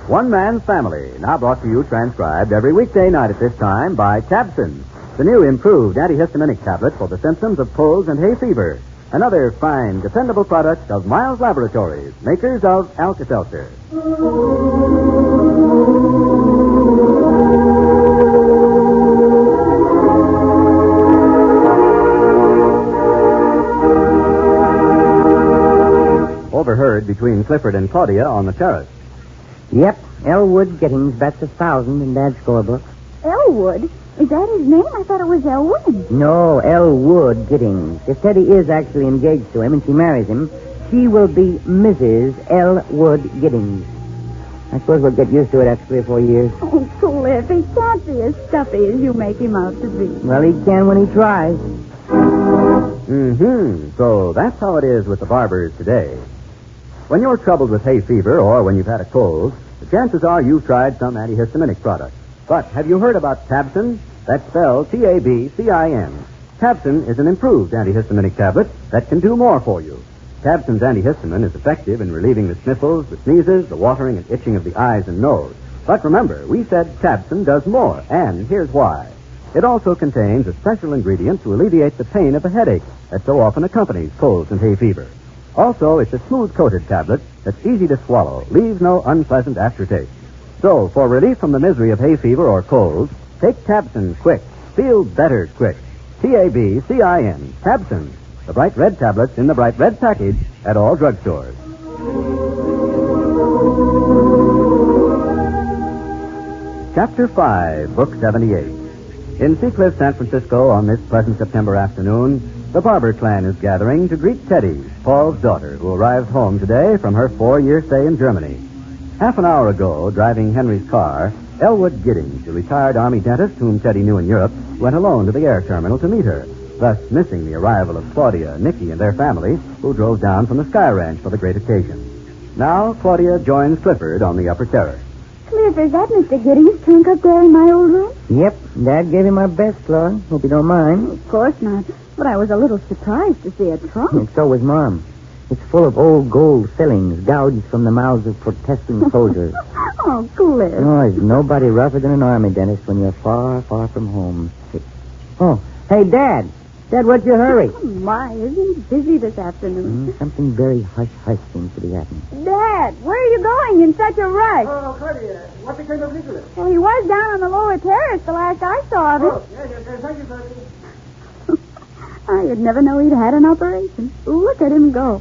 One Man's Family, now brought to you transcribed every weekday night at this time by Tabson, the new improved antihistaminic tablet for the symptoms of colds and hay fever. Another fine, dependable product of Miles Laboratories, makers of Alka-Seltzer. Overheard between Clifford and Claudia on the terrace. Yep, Elwood Giddings bets 1,000 in Dad's scorebook. Elwood? Is that his name? I thought it was Elwyn. No, Elwood Giddings. If Teddy is actually engaged to him and she marries him, she will be Mrs. Elwood Giddings. I suppose we'll get used to it after 3 or 4 years. Oh, Cliff, he can't be as stuffy as you make him out to be. Well, he can when he tries. So that's how it is with the barbers today. When you're troubled with hay fever or when you've had a cold, the chances are you've tried some antihistaminic product. But have you heard about Tabson? That's spelled Tabcin. Tabson is an improved antihistaminic tablet that can do more for you. Tabson's antihistamine is effective in relieving the sniffles, the sneezes, the watering and itching of the eyes and nose. But remember, we said Tabson does more, and here's why. It also contains a special ingredient to alleviate the pain of the headache that so often accompanies colds and hay fever. Also, it's a smooth-coated tablet that's easy to swallow, leaves no unpleasant aftertaste. So, for relief from the misery of hay fever or colds, take Tabson quick. Feel better quick. Tabcin. Tabson. The bright red tablets in the bright red package at all drugstores. Chapter 5, Book 78. In Seacliff, San Francisco, on this pleasant September afternoon, the Barber clan is gathering to greet Teddy, Paul's daughter, who arrived home today from her 4-year stay in Germany. Half an hour ago, driving Henry's car, Elwood Giddings, the retired Army dentist whom Teddy knew in Europe, went alone to the air terminal to meet her, thus missing the arrival of Claudia, Nicky, and their family, who drove down from the Sky Ranch for the great occasion. Now, Claudia joins Clifford on the upper terrace. Cliff, is that Mr. Giddings' trunk up there in my old room? Yep, Dad gave him our best, Claude. Hope you don't mind. Of course not. But I was a little surprised to see a trunk. And so was Mom. It's full of old gold fillings, gouged from the mouths of protesting soldiers. Oh, Cliff. Oh, there's nobody rougher than an army dentist when you're far, far from home. Oh, hey, Dad. Dad, what's your hurry? Oh, my, isn't he busy this afternoon? Something very hush-hush seems to be happening. Dad, where are you going in such a rush? Oh, Claudia, what became of Nicholas? Well, he was down on the lower terrace the last I saw of him. Oh, yes, thank you, Claudia. I'd never know he'd had an operation. Look at him go.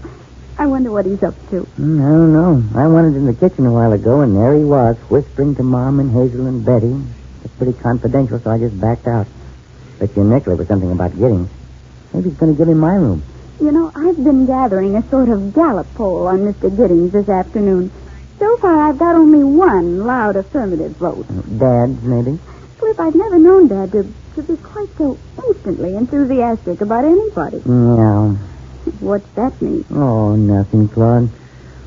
I wonder what he's up to. I don't know. I went into the kitchen a while ago, and there he was, whispering to Mom and Hazel and Betty. It's pretty confidential, so I just backed out. Bet you Nicholas was something about Giddings. Maybe he's going to give him my room. You know, I've been gathering a sort of Gallup poll on Mr. Giddings this afternoon. So far, I've got only one loud affirmative vote. Dad's, maybe? Cliff, I've never known Dad to be quite so instantly enthusiastic about anybody. Yeah. What's that mean? Oh, nothing, Claude.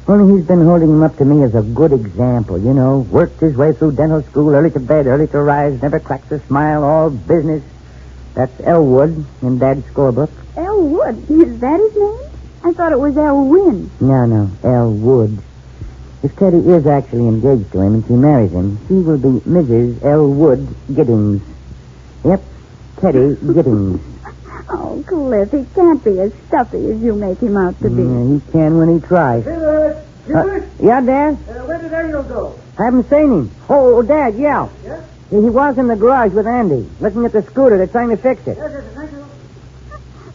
Only he's been holding him up to me as a good example, you know. Worked his way through dental school, early to bed, early to rise, never cracks a smile, all business. That's Elwood in Dad's scorebook. Elwood? Is that his name? I thought it was Elwyn. No, Elwood. If Teddy is actually engaged to him and she marries him, she will be Mrs. Elwood Giddings. Yep, Teddy Giddings. Oh, Cliff, he can't be as stuffy as you make him out to be. Yeah, he can when he tries. Gilbert? Yeah, Dad? Where did Ariel go? I haven't seen him. Oh, Dad, yeah. Yes? He was in the garage with Andy, looking at the scooter. They're trying to fix it. Yes, thank you.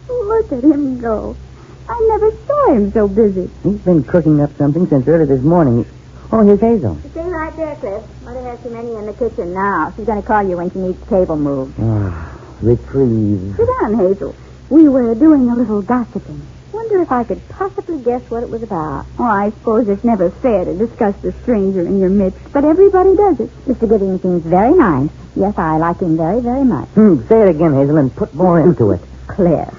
Look at him go. I never saw him so busy. He's been cooking up something since early this morning. Oh, here's Hazel. Stay right there, Cliff. Mother has too many in the kitchen now. She's going to call you when she needs the table moved. Oh, reprieve. Sit down, Hazel. We were doing a little gossiping. Wonder if I could possibly guess what it was about. Oh, I suppose it's never fair to discuss the stranger in your midst, but everybody does it. Mr. Giddings seems very nice. Yes, I like him very, very much. Say it again, Hazel, and put more into it. Cliff.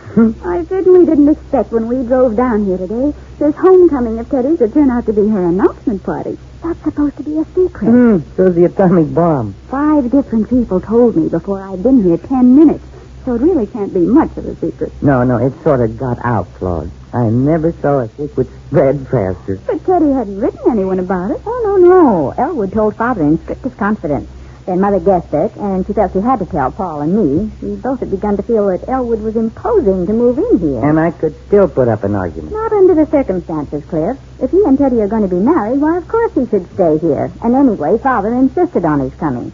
I certainly didn't expect when we drove down here today this homecoming of Teddy's would turn out to be her announcement party. That's supposed to be a secret. So's the atomic bomb. 5 different people told me before I'd been here 10 minutes. so it really can't be much of a secret. No, it sort of got out, Claude. I never saw a secret spread faster. But Teddy hadn't written anyone about it. Oh, no. Elwood told Father in strictest confidence. Then Mother guessed it, and she felt she had to tell Paul and me. We both had begun to feel that Elwood was imposing to move in here. And I could still put up an argument. Not under the circumstances, Cliff. If he and Teddy are going to be married, why, of course he should stay here. And anyway, Father insisted on his coming.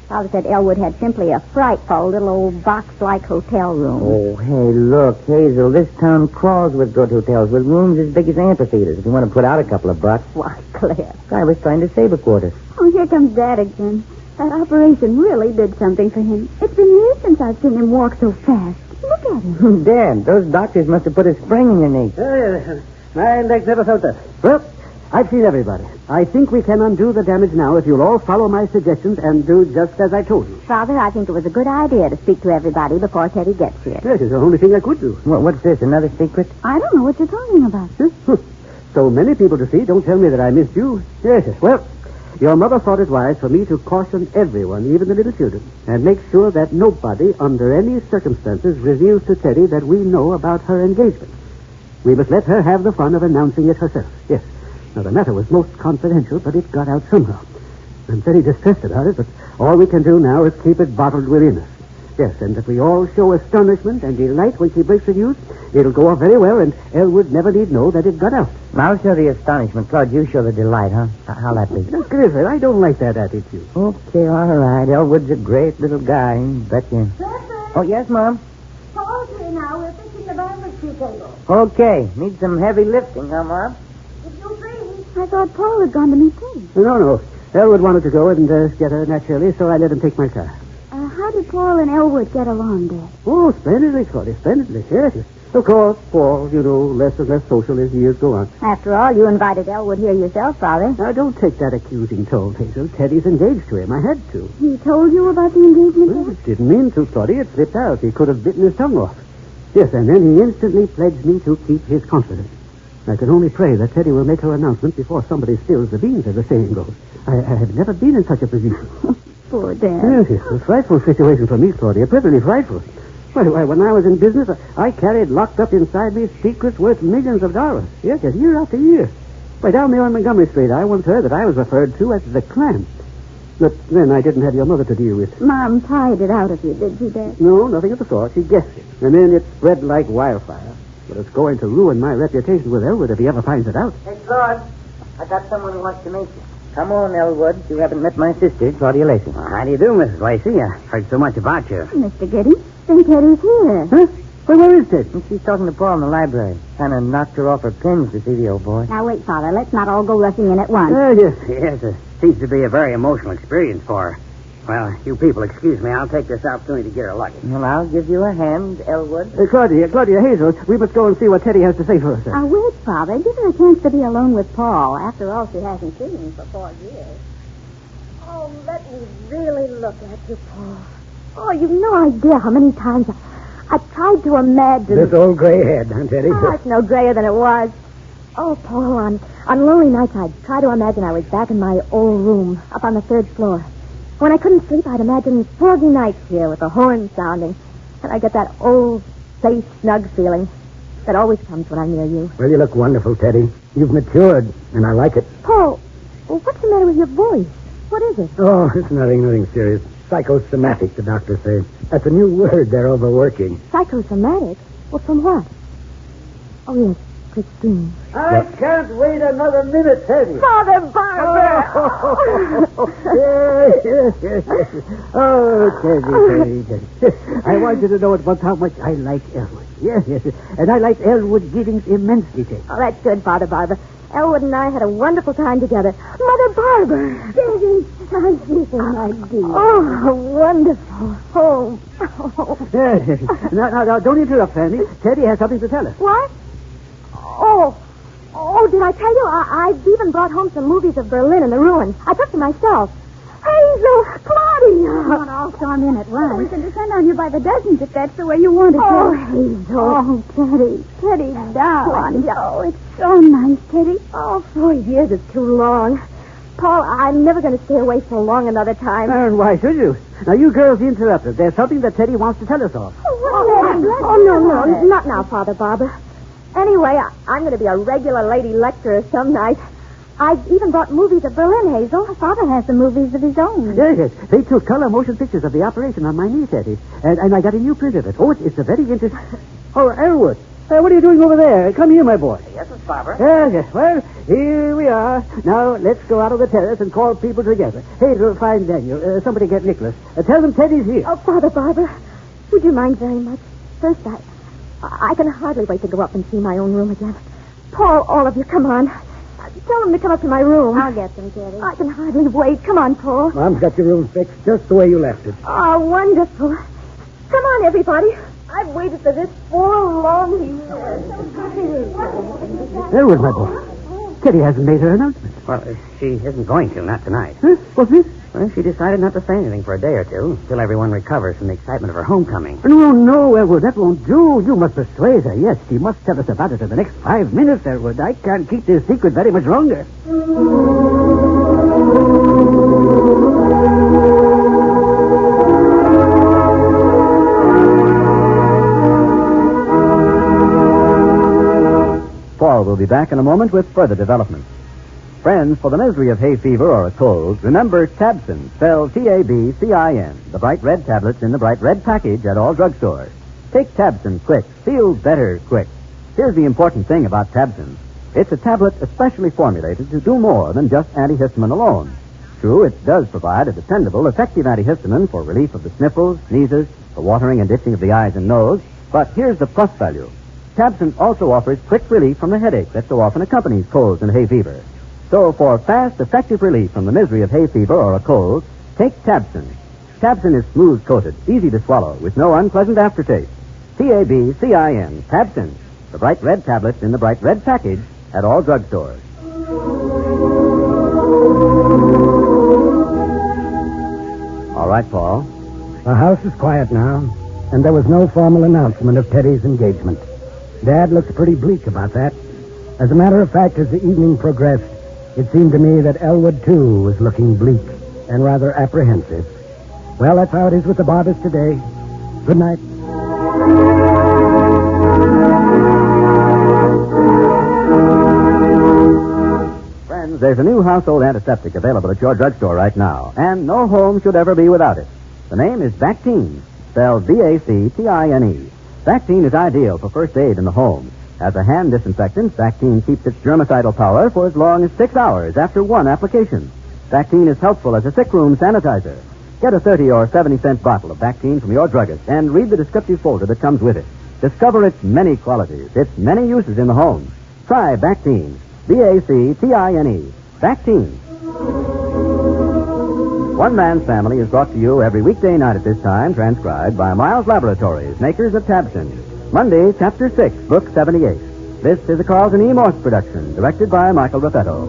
Father said Elwood had simply a frightful little old box-like hotel room. Oh, hey, look, Hazel, this town crawls with good hotels with rooms as big as amphitheaters if you want to put out a couple of bucks. Why, Cliff. I was trying to save a quarter. Oh, here comes Dad again. That operation really did something for him. It's been years since I've seen him walk so fast. Look at him. Dad, those doctors must have put a spring in your knee. My legs never felt that. Well, I've seen everybody. I think we can undo the damage now if you'll all follow my suggestions and do just as I told you. Father, I think it was a good idea to speak to everybody before Teddy gets here. Yes, it's the only thing I could do. What's this, another secret? I don't know what you're talking about. So many people to see. Don't tell me that I missed you. Yes. Well, your mother thought it wise for me to caution everyone, even the little children, and make sure that nobody, under any circumstances, reveals to Teddy that we know about her engagement. We must let her have the fun of announcing it herself. Yes. Now, the matter was most confidential, but it got out somehow. I'm very distressed about it, but all we can do now is keep it bottled within us. Yes, and if we all show astonishment and delight when she breaks the news, it'll go off very well, and Elwood never need know that it got out. I'll show the astonishment. Claude, you show the delight, huh? How'll that be? Now, Clifford, I don't like that attitude. Okay, all right. Elwood's a great little guy. Bet you. Oh, yes, Mom? Paul's here now. We're fixing the barbecue table. Okay. Need some heavy lifting, huh, Mom? If you please. I thought Paul had gone to meet Teddy. No. Elwood wanted to go and get her naturally, so I let him take my car. How did Paul and Elwood get along, Dad? Oh, splendidly, Claudia, splendidly. Yes. Of course, Paul, less and less social as years go on. After all, you invited Elwood here yourself, Father. Now, don't take that accusing tone, Hazel. Teddy's engaged to him. I had to. He told you about the engagement, Well, Dad? didn't mean to, Claudia. It slipped out. He could have bitten his tongue off. Yes, and then he instantly pledged me to keep his confidence. I can only pray that Teddy will make her announcement before somebody spills the beans, as the saying goes. I have never been in such a position. Poor Dad. Yes, a frightful situation for me, Claudia. Perfectly frightful. Why, when I was in business, I carried locked up inside me secrets worth millions of dollars. Yes, year after year. Why, down there on Montgomery Street, I once heard that I was referred to as the clam. But then I didn't have your mother to deal with. Mom tied it out of you, did she, Dad? No, nothing of the sort. She guessed it. And then it spread like wildfire. But it's going to ruin my reputation with Elwood if he ever finds it out. Hey, Claude, I got someone who wants to meet you. Come on, Elwood. You haven't met my sister, Claudia Lacey. Well, how do you do, Mrs. Lacey? I heard so much about you. Mr. Giddings, think Teddy's here. Huh? Well, where is Ted? And she's talking to Paul in the library. Kind of knocked her off her pins to see the old boy. Now, wait, Father. Let's not all go rushing in at once. Yes. Yes, it seems to be a very emotional experience for her. Well, you people, excuse me. I'll take this opportunity to get her lucky. Well, I'll give you a hand, Elwood. Claudia, Hazel, we must go and see what Teddy has to say for herself. Now, wait, Father. Give her a chance to be alone with Paul. After all, she hasn't seen him for 4 years. Oh, let me really look at you, Paul. Oh, you've no idea how many times I tried to imagine. This old gray head, huh, Teddy? Oh, it's no grayer than it was. Oh, Paul, on lonely nights, I'd try to imagine I was back in my old room up on the 3rd floor. When I couldn't sleep, I'd imagine foggy nights here with the horn sounding. And I get that old, safe, snug feeling that always comes when I'm near you. Well, you look wonderful, Teddy. You've matured, and I like it. Paul, what's the matter with your voice? What is it? Oh, it's nothing serious. Psychosomatic, the doctor says. That's a new word they're overworking. Psychosomatic? Well, from what? Oh, yes, Christine. I can't wait another minute, Teddy. Father Barber! Yes. Oh, Teddy. I want you to know at once how much I like Elwood. Yes. And I like Elwood Giddings immensely, Teddy. Oh, that's good, Father Barber. Elwood and I had a wonderful time together. Mother Barber! Daddy, my dear, my dear. Oh, wonderful. Oh. Yes. Now, don't interrupt, Fanny. Teddy has something to tell us. What? Oh, did I tell you? I've even brought home some movies of Berlin and the ruins. I took them myself. Hazel, Claudia! You want to all storm in at once. We can descend on you by the dozens if that's the way you want it. Oh, Hazel. Oh, Teddy, darling. Oh, it's so nice, Teddy. Oh, 4 years is too long. Paul, I'm never going to stay away so long another time. And why should you? Now, you girls interrupted. There's something that Teddy wants to tell us all. Oh, no, not now, Father Barber. Anyway, I'm going to be a regular lady lecturer some night. I've even brought movies of Berlin, Hazel. Father has some movies of his own. Yes. They took color motion pictures of the operation on my knee, Teddy. And I got a new print of it. Oh, it's a very interesting... Oh, Elwood. What are you doing over there? Come here, my boy. Yes, Miss Barber. Yes. Well, here we are. Now, let's go out on the terrace and call people together. Hazel, find Daniel. Somebody get Nicholas. Tell them Teddy's here. Oh, Father Barber, would you mind very much? First, I can hardly wait to go up and see my own room again. Paul, all of you, come on. Tell them to come up to my room. I'll get them, Teddy. I can hardly wait. Come on, Paul. Mom's got your room fixed just the way you left it. Oh, wonderful. Come on, everybody. I've waited for this 4 long years. There was my boy. Teddy hasn't made her announcement. Well, she isn't going to, not tonight. Huh? What's this? Well, she decided not to say anything for a day or two, till everyone recovers from the excitement of her homecoming. No, Elwood, that won't do. You must persuade her. Yes, she must tell us about it in the next 5 minutes, Elwood. I can't keep this secret very much longer. Paul will be back in a moment with further developments. Friends, for the misery of hay fever or a cold, remember Tabsin, spelled Tabcin, the bright red tablets in the bright red package at all drugstores. Take Tabsin quick. Feel better quick. Here's the important thing about Tabsin. It's a tablet especially formulated to do more than just antihistamine alone. True, it does provide a dependable, effective antihistamine for relief of the sniffles, sneezes, the watering and itching of the eyes and nose. But here's the plus value. Tabsin also offers quick relief from the headache that so often accompanies colds and hay fever. So for fast, effective relief from the misery of hay fever or a cold, take Tabsin. Tabsin is smooth-coated, easy to swallow, with no unpleasant aftertaste. Tabcin, Tabsin, the bright red tablets in the bright red package at all drugstores. All right, Paul. The house is quiet now, and there was no formal announcement of Teddy's engagement. Dad looks pretty bleak about that. As a matter of fact, as the evening progressed, it seemed to me that Elwood, too, was looking bleak and rather apprehensive. Well, that's how it is with the Barbers today. Good night. Friends, there's a new household antiseptic available at your drugstore right now, and no home should ever be without it. The name is Bactine, spelled Bactine. Bactine is ideal for first aid in the home. As a hand disinfectant, Bactine keeps its germicidal power for as long as 6 hours after one application. Bactine is helpful as a sick-room sanitizer. Get a 30 or 70-cent bottle of Bactine from your druggist and read the descriptive folder that comes with it. Discover its many qualities, its many uses in the home. Try Bactine. Bactine. Bactine. One Man's Family is brought to you every weekday night at this time, transcribed by Miles Laboratories, makers of Tabsin. Monday, Chapter 6, Book 78. This is a Carlton E. Morse production, directed by Michael Raffetto.